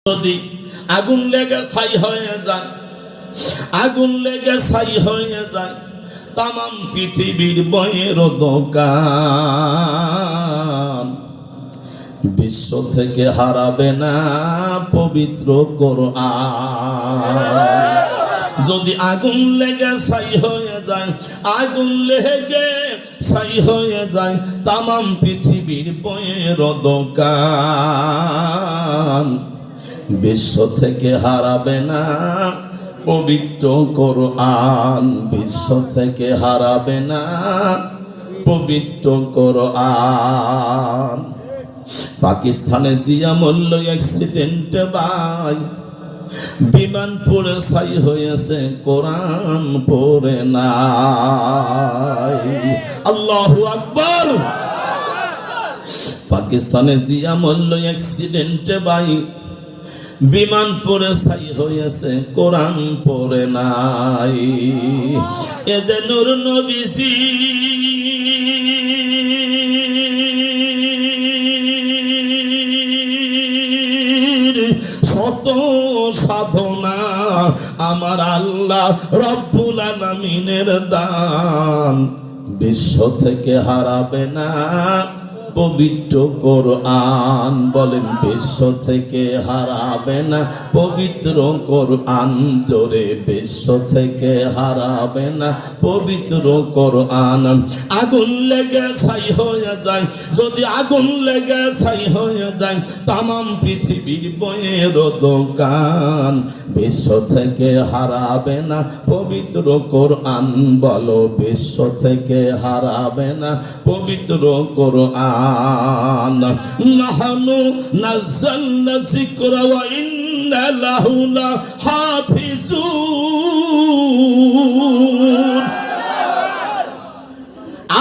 যদি আগুন লেগে ছাই হয়ে যায়, আগুন লেগে ছাই হয়ে যায়, তামাম পৃথিবীর বইয়ের দোকান বিশ্ব থেকে হারাবে না পবিত্র কোরআন। যদি আগুন লেগে ছাই হয়ে যায়, আগুন লেগে ছাই হয়ে যায়, তামাম পৃথিবীর বইয়ের দোকান বিশ্ব থেকে হারাবে না পবিত্র কোরআন, বিশ্ব থেকে হারাবে না পবিত্র কোরআন। পাকিস্তানে জিয়া মল্ল অ্যাক্সিডেন্টে ভাই বিমান পড়ে ছাই হয়েছে, কোরআন পড়ে নাই। আল্লাহু আকবার। পাকিস্তানে জিয়া মল্ল অ্যাক্সিডেন্টে ভাই বিমান পড়ে ছাই হয়েছে, কোরআন পড়ে নাই। এ যে নূর নবীজি শত সাধনা, আমার আল্লাহ রব্বুল আলামিনের দান বিশ্ব থেকে হারাবে না পবিত্র কোরআন। বলেন বিশ্ব থেকে হারাবে না পবিত্র কোরআন, জোরে বিশ্ব থেকে হারাবে না পবিত্র কোরআন। আগুন লেগে ছাই হয়ে যায়, যদি আগুন লেগে ছাই হয়ে যায়, তামাম পৃথিবীর বইয়ের দোকান বিশ্ব থেকে হারাবে না পবিত্র কোরআন। বলো বিশ্ব থেকে হারাবে না পবিত্র কোরআন। নাহনু নাযালনা যিকরা ওয়া ইন্না লাহু লাহাফিজুন।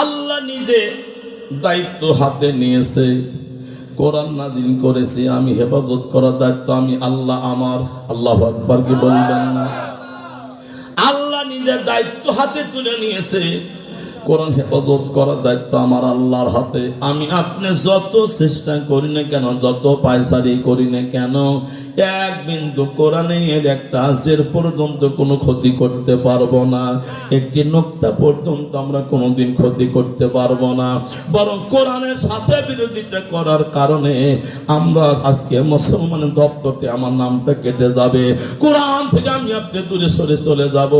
আল্লাহ নিজে দায়িত্ব হাতে নিয়েছে, কোরআন নাযিল করেছি, আমি হেফাজত করার দায়িত্ব আমি আল্লাহ আমার। আল্লাহু আকবার কি বলবেন না? আল্লাহ নিজের দায়িত্ব হাতে তুলে নিয়েছে, কোরআন হেফাজত করার দায়িত্ব আমার আল্লাহর হাতে। আমি আপনি যত চেষ্টা করি না কেন, যত পায়চারি করি না কেন, এক বিন্দু কোরআনের একটা আজের পর্যন্ত কোনো ক্ষতি করতে পারবো না, একটি নোক্তা পর্যন্ত আমরা কোনোদিন ক্ষতি করতে পারবো না। বরং কোরআনের সাথে বিরোধিতা করার কারণে আমরা আজকে মুসলমানের দপ্তরতে আমার নামটা কেটে যাবে, কোরআন থেকে আমি আপনি দূরে সরে চলে যাব।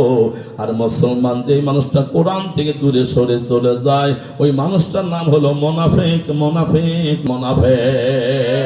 আর মুসলমান যেই মানুষটা কোরআন থেকে দূরে সরে চলে যায়, ওই মানুষটার নাম হলো মুনাফিক, মুনাফিক, মুনাফিক।